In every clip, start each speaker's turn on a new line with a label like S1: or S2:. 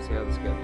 S1: See how this goes.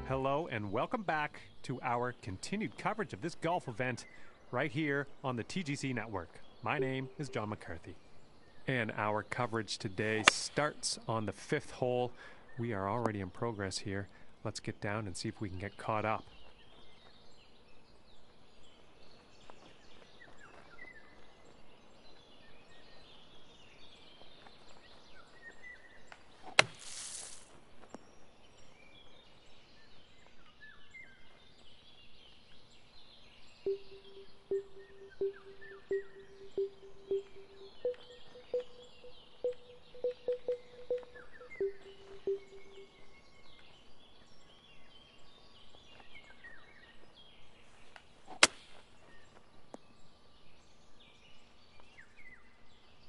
S2: Hello and welcome back to our continued coverage of this golf event right here on the TGC network. My name is John McCarthy. And our coverage today starts on the 5th hole. We are already in progress here. Let's get down and see if we can get caught up.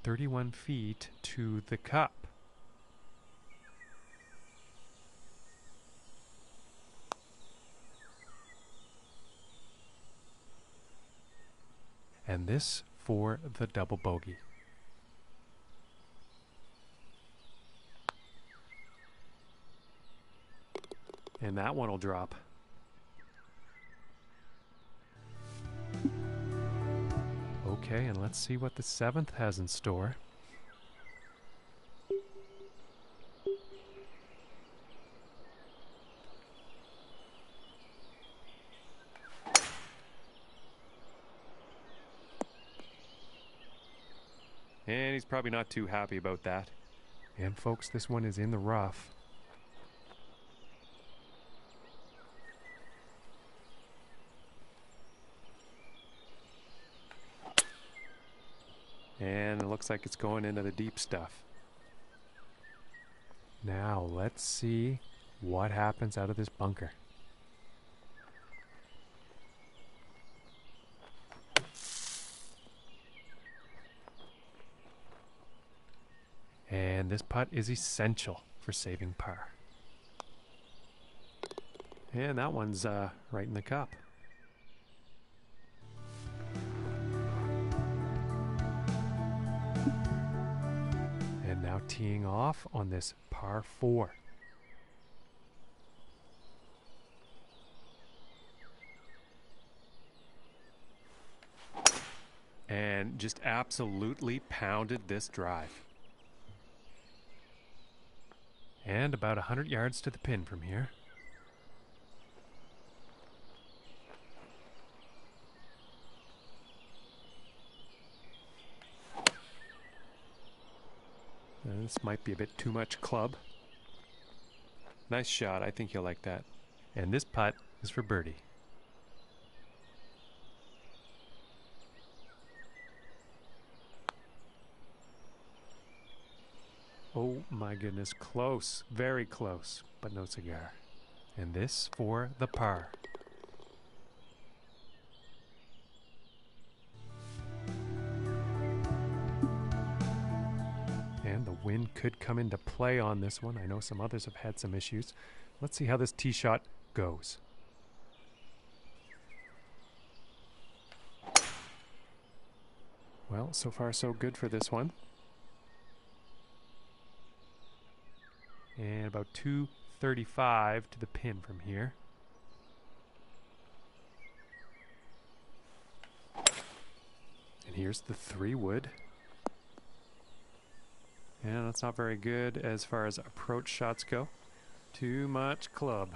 S2: "31 feet to the cup." And this for the double bogey. And that one will drop. Okay, and let's see what the 7th has in store. And he's probably not too happy about that. And folks, this one is in the rough. And it looks like it's going into the deep stuff. Now let's see what happens out of this bunker. And this putt is essential for saving par. And that one's right in the cup. And now teeing off on this par 4. And just absolutely pounded this drive. And about 100 yards to the pin from here. This might be a bit too much club. Nice shot. I think you'll like that. And this putt is for birdie. Oh my goodness, close, very close, but no cigar. And this for the par. And the wind could come into play on this one. I know some others have had some issues. Let's see how this tee shot goes. Well, so far so good for this one. And about 235 to the pin from here. And here's the 3-wood. And that's not very good as far as approach shots go. Too much club.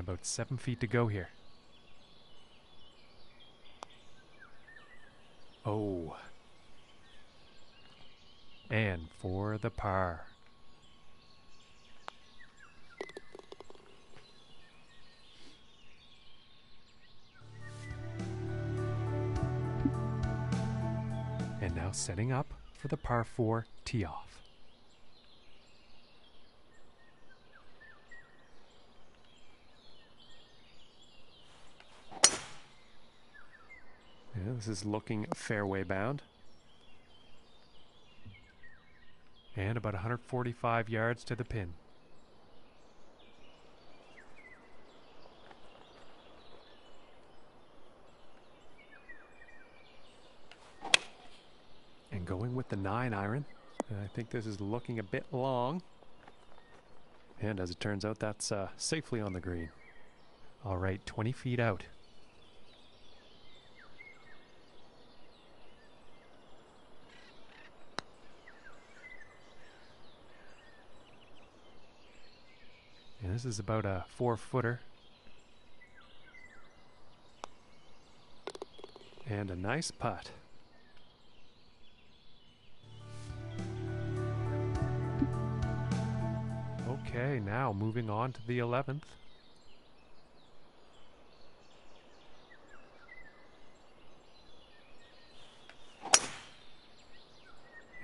S2: about 7 feet to go here. Oh. And for the par. And now setting up for the par 4 tee off. Yeah, this is looking fairway bound. And about 145 yards to the pin. And going with the 9 iron. I think this is looking a bit long. And as it turns out, that's safely on the green. All right, 20 feet out. And this is about a 4-footer. And a nice putt. Okay, now moving on to the 11th.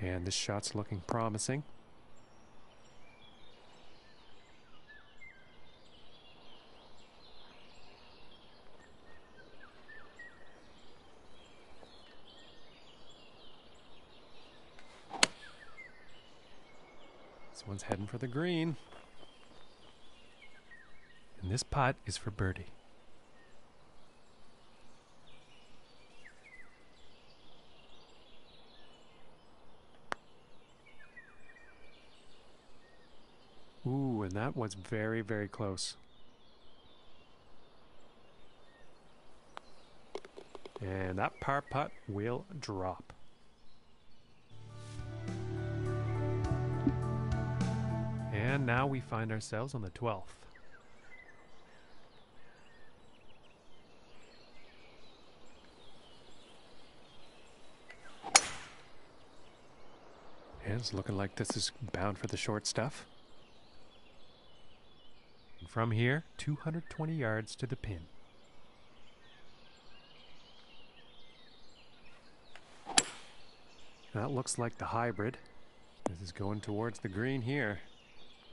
S2: And this shot's looking promising. This one's heading for the green. And this putt is for birdie. Ooh, and that was very, very close. And that par putt will drop. And now we find ourselves on the 12th. And it's looking like this is bound for the short stuff. And from here, 220 yards to the pin. That looks like the hybrid. This is going towards the green here.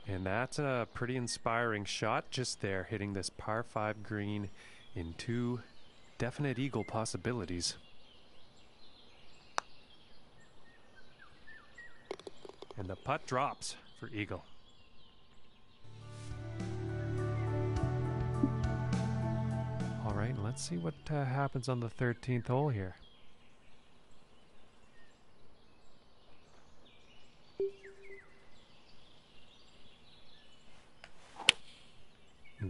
S2: And that's a pretty inspiring shot just there, hitting this par 5 green in 2 definite eagle possibilities. And the putt drops for eagle. All right, let's see what happens on the 13th hole here.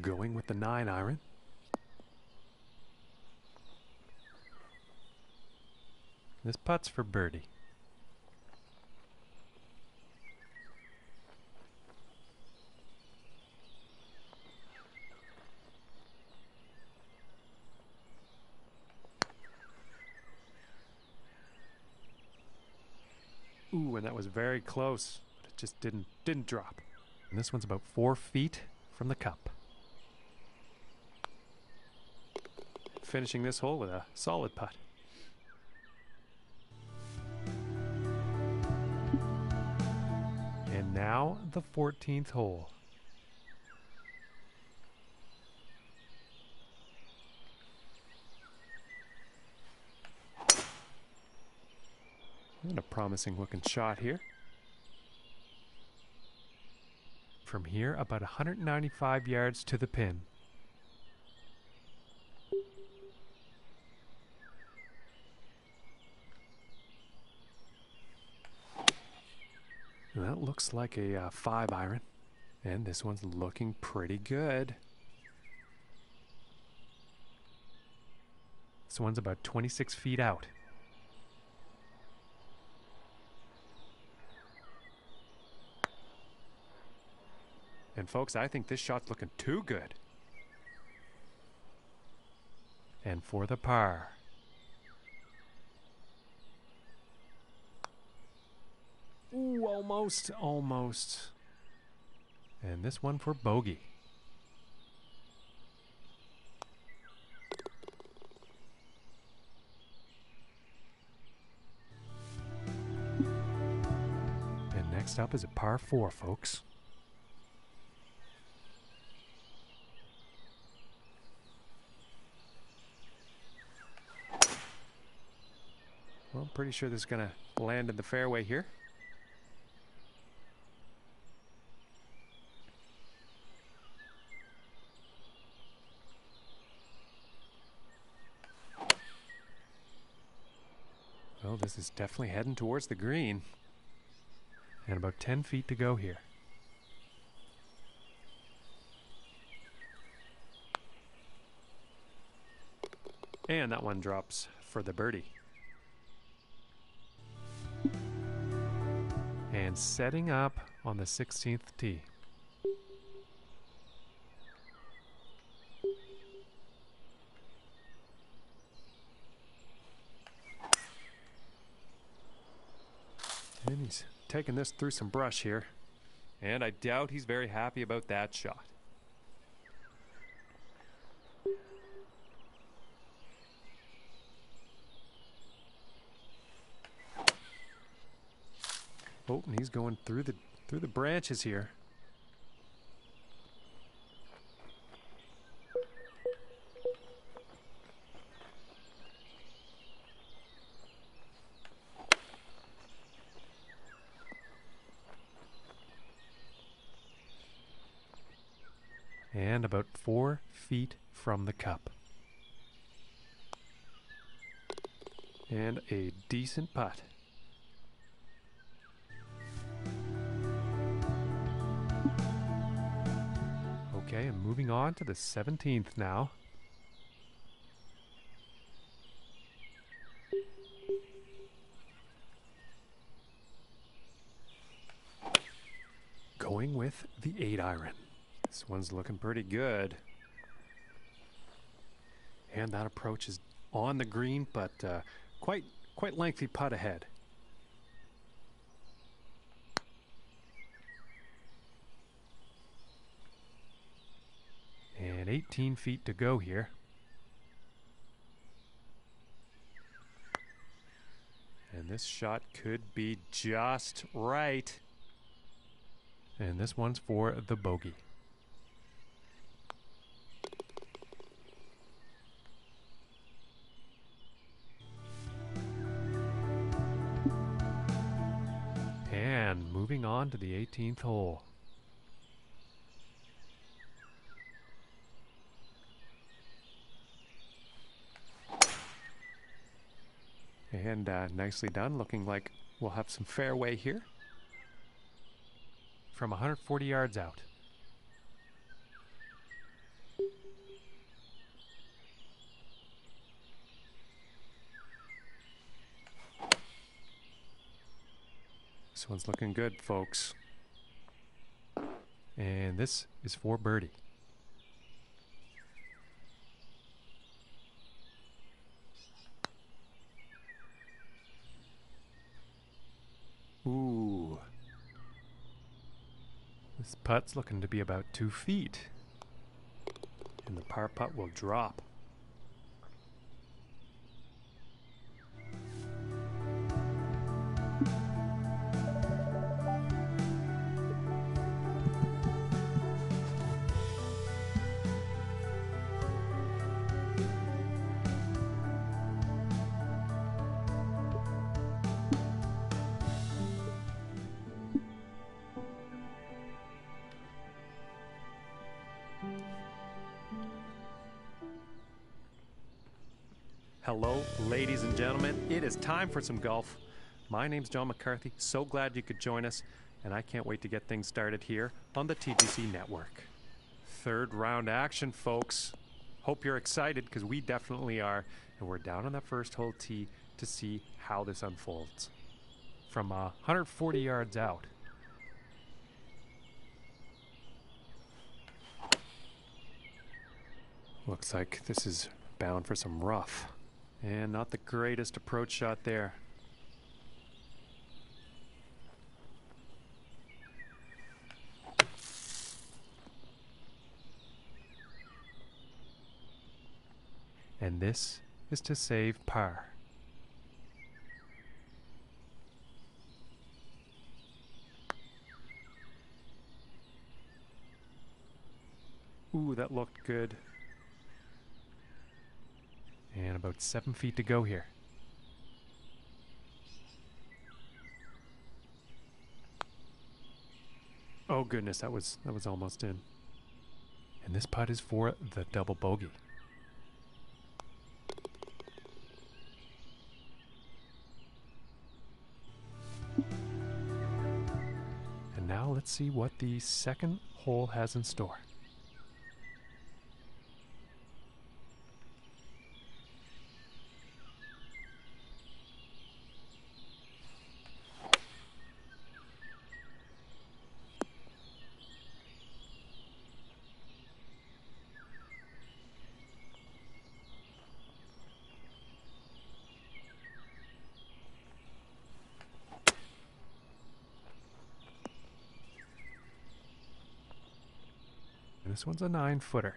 S2: Going with the 9 iron. This putt's for birdie. Ooh, and that was very close, but it just didn't drop. And this one's about 4 feet from the cup. Finishing this hole with a solid putt. And now the 14th hole. And a promising looking shot here. From here, about 195 yards to the pin. And that looks like a 5 iron. And this one's looking pretty good. This one's about 26 feet out. And folks, I think this shot's looking too good. And for the par. Ooh, almost, almost. And this one for bogey. And next up is a par 4, folks. Well, I'm pretty sure this is going to land in the fairway here. Well, this is definitely heading towards the green. And about 10 feet to go here. And that one drops for the birdie. And setting up on the 16th tee. And he's taking this through some brush here. And I doubt he's very happy about that shot. Oh, and he's going through the branches here. And about 4 feet from the cup. And a decent putt. Okay, and moving on to the 17th now. Going with the 8-iron. This one's looking pretty good. And that approach is on the green, but quite lengthy putt ahead. And 18 feet to go here. And this shot could be just right. And this one's for the bogey. And moving on to the 18th hole. And nicely done, looking like we'll have some fairway here from 140 yards out. This one's looking good, folks. And this is for birdie. Ooh. This putt's looking to be about 2 feet. And the par putt will drop. Hello, ladies and gentlemen. It is time for some golf. My name's John McCarthy. So glad you could join us, and I can't wait to get things started here on the TGC Network. Third round action, folks. Hope you're excited, because we definitely are. And we're down on that first hole tee to see how this unfolds. From 140 yards out. Looks like this is bound for some rough. And not the greatest approach shot there. And this is to save par. Ooh, that looked good. And about 7 feet to go here. Oh goodness, that was almost in. And this putt is for the double bogey. And now let's see what the second hole has in store. This one's a 9-footer.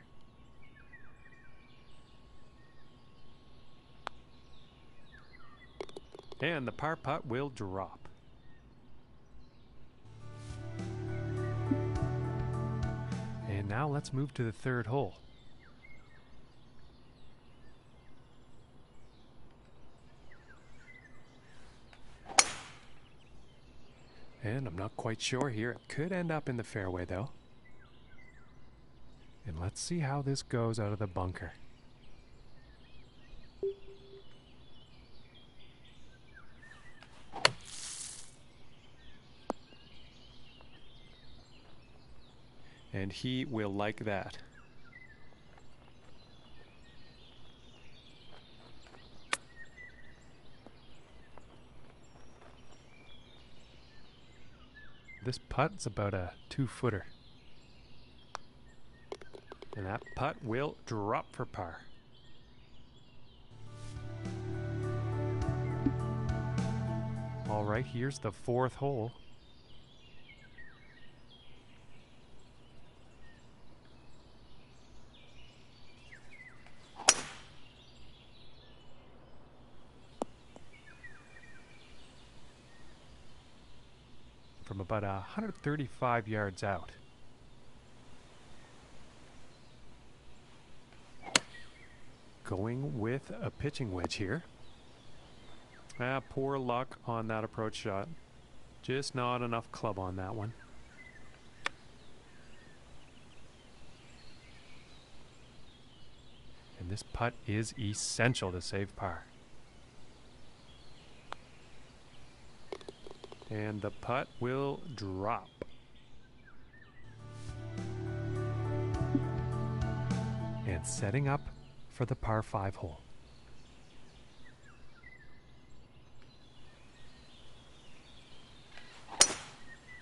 S2: And the par putt will drop. And now let's move to the third hole. And I'm not quite sure here. It could end up in the fairway though. And let's see how this goes out of the bunker. And he will like that. This putt's about a 2-footer. And that putt will drop for par. All right, here's the fourth hole. From about 135 yards out. Going with a pitching wedge here. Poor luck on that approach shot. Just not enough club on that one. And this putt is essential to save par. And the putt will drop. And setting up for the par 5 hole.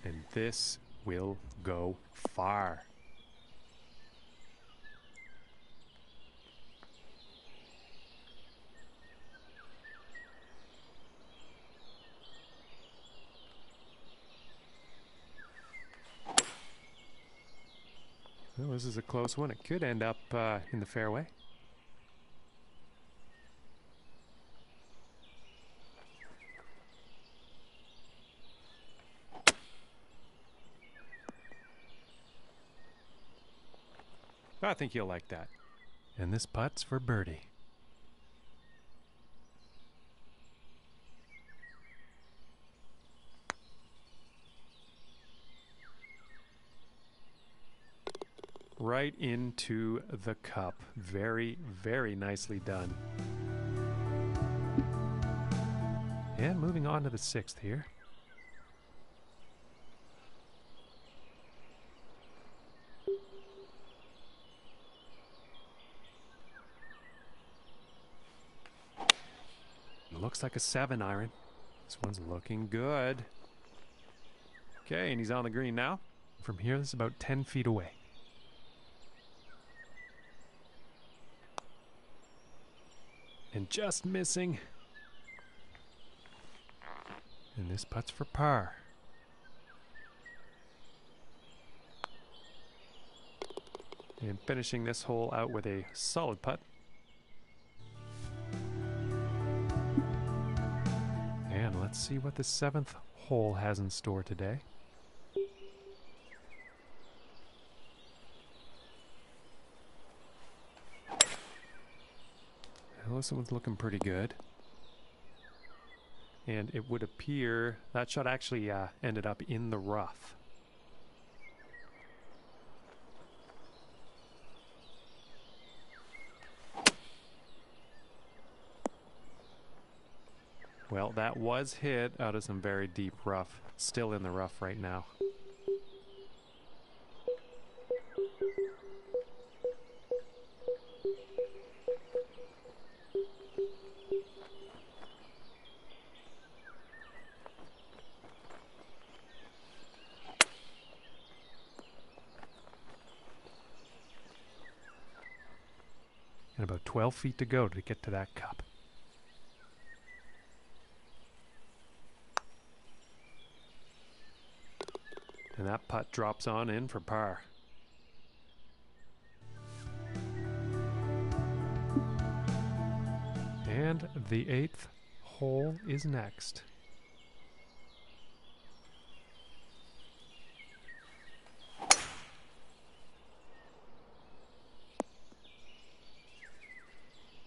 S2: And this will go far. Well, this is a close one. It could end up in the fairway. I think you'll like that. And this putt's for birdie. Right into the cup. Very, very nicely done. And moving on to the 6th here. Looks like a 7-iron. This one's looking good. Okay, and he's on the green now. From here, this is about 10 feet away. and just missing. And this putt's for par. And finishing this hole out with a solid putt. And let's see what the 7th hole has in store today. Well, this one's looking pretty good. And it would appear that shot actually ended up in the rough. Well, that was hit out of some very deep rough. Still in the rough right now. And about 12 feet to go to get to that cup. And that putt drops on in for par. And the 8th hole is next.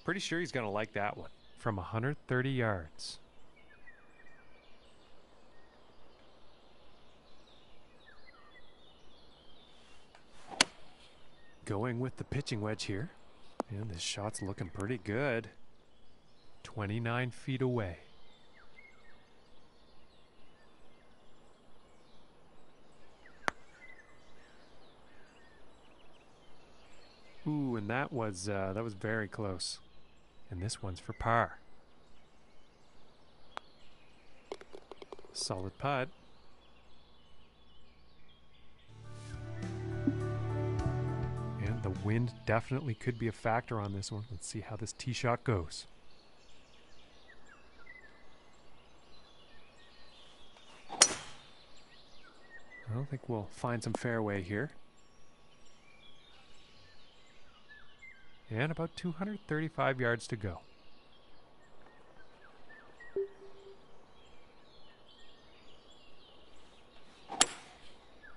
S2: Pretty sure he's going to like that one. From 130 yards. Going with the pitching wedge here. And this shot's looking pretty good. 29 feet away. Ooh, and that was very close. And this one's for par. Solid putt. And the wind definitely could be a factor on this one. Let's see how this tee shot goes. I don't think we'll find some fairway here. And about 235 yards to go.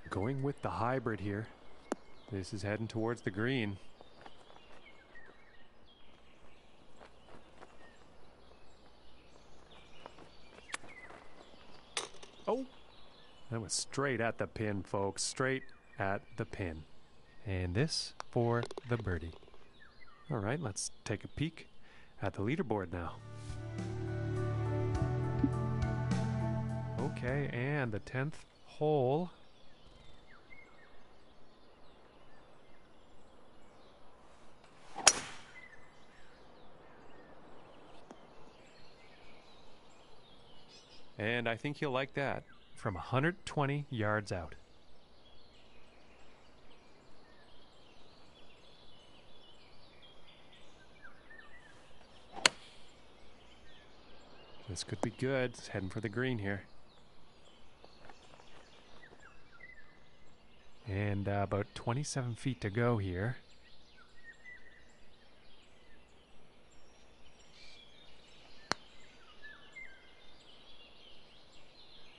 S2: Going with the hybrid here. This is heading towards the green. Oh! That was straight at the pin, folks. Straight at the pin. And this for the birdie. All right, let's take a peek at the leaderboard now. Okay, and the 10th hole. And I think you'll like that. From 120 yards out. This could be good. It's heading for the green here. And about 27 feet to go here.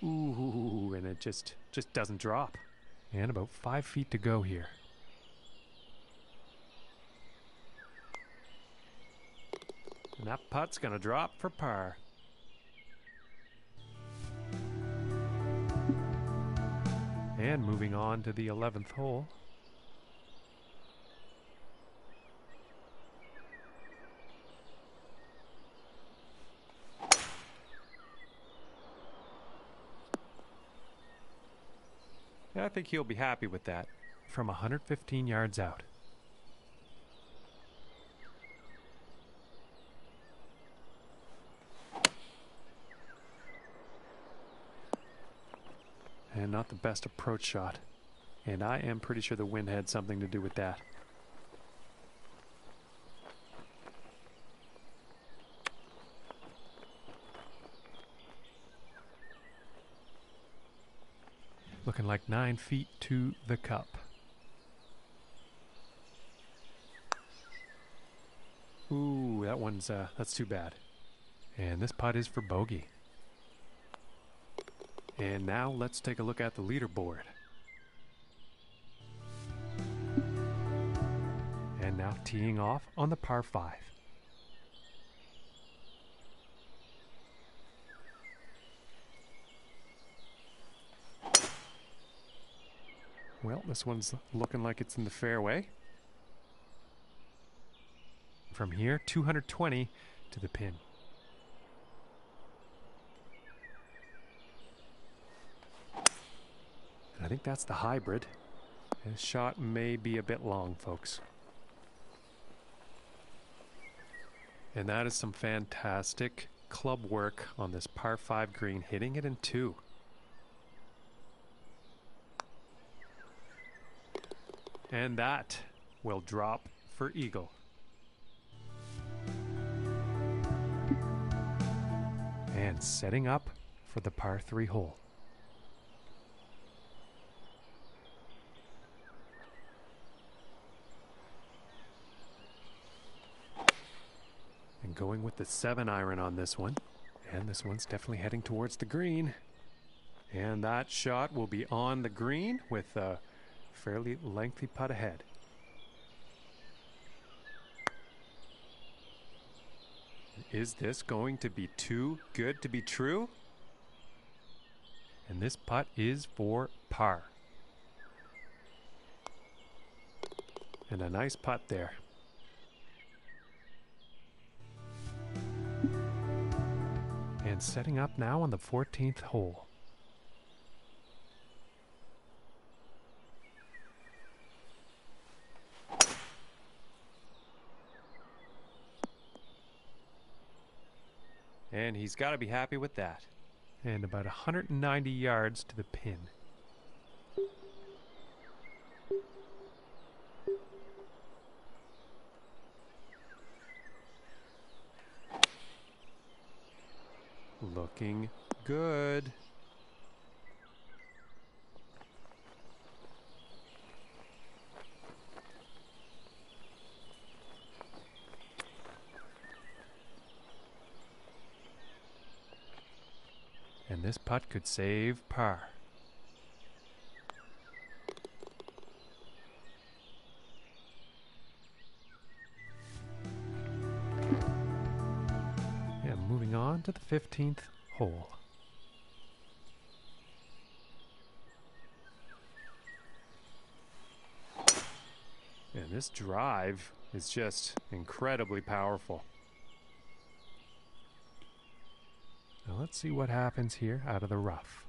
S2: Ooh, and it just doesn't drop. And about 5 feet to go here. And that putt's gonna drop for par. And moving on to the 11th hole. I think he'll be happy with that. From 115 yards out. And not the best approach shot. And I am pretty sure the wind had something to do with that. looking like 9 feet to the cup. Ooh, that one's, that's too bad. And this putt is for bogey. And now let's take a look at the leaderboard. And now teeing off on the par 5. Well, this one's looking like it's in the fairway. From here, 220 to the pin. And I think that's the hybrid. This shot may be a bit long, folks. And that is some fantastic club work on this par 5 green, hitting it in 2. And that will drop for eagle. And setting up for the par 3 hole. And going with the 7-iron on this one. And this one's definitely heading towards the green. And that shot will be on the green with a fairly lengthy putt ahead. Is this going to be too good to be true? And this putt is for par. And a nice putt there. And setting up now on the 14th hole. And he's got to be happy with that. And about 190 yards to the pin. Looking good. And this putt could save par. And moving on to the 15th hole. And this drive is just incredibly powerful. Now let's see what happens here out of the rough.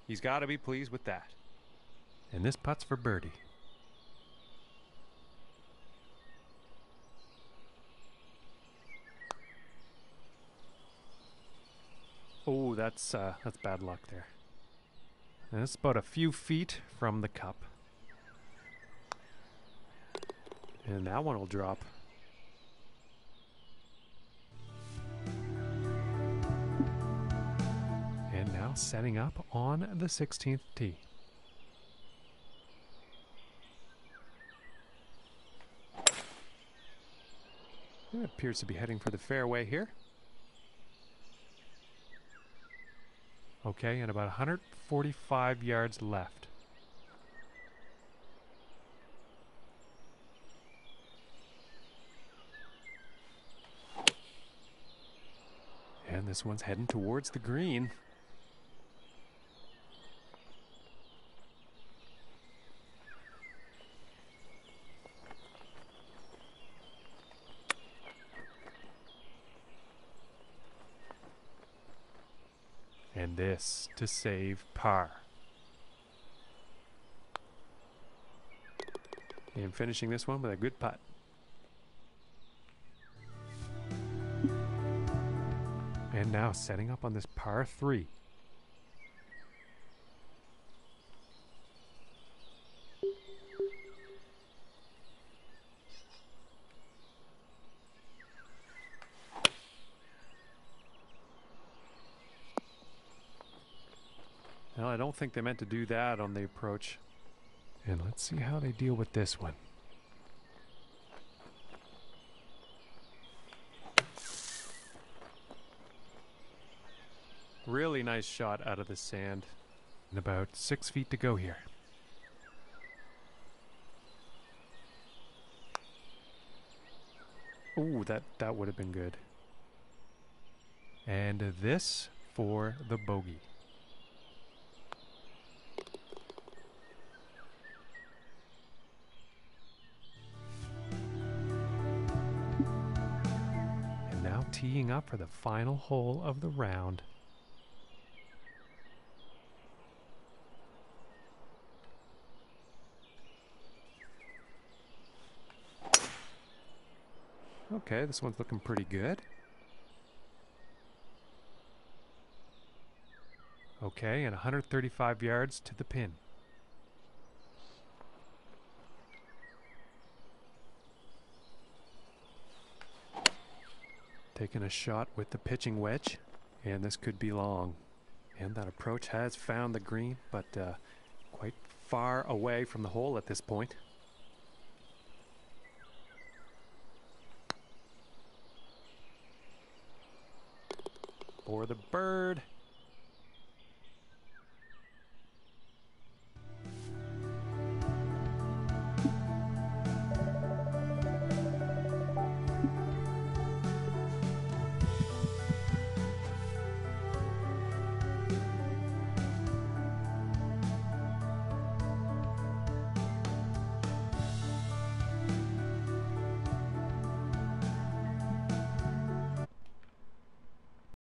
S2: He's got to be pleased with that. And this putt's for birdie. Oh, that's bad luck there. And it's about a few feet from the cup. And that one will drop. And now setting up on the 16th tee. It appears to be heading for the fairway here. Okay, and about 145 yards left. And this one's heading towards the green. And this to save par. And finishing this one with a good putt. And now setting up on this par 3. I don't think they meant to do that on the approach. And let's see how they deal with this one. Really nice shot out of the sand. And about 6 feet to go here. Ooh, that would have been good. And this for the bogey. And now teeing up for the final hole of the round. Okay, this one's looking pretty good. Okay, and 135 yards to the pin. Taking a shot with the pitching wedge, and this could be long. And that approach has found the green, but quite far away from the hole at this point. For the bird.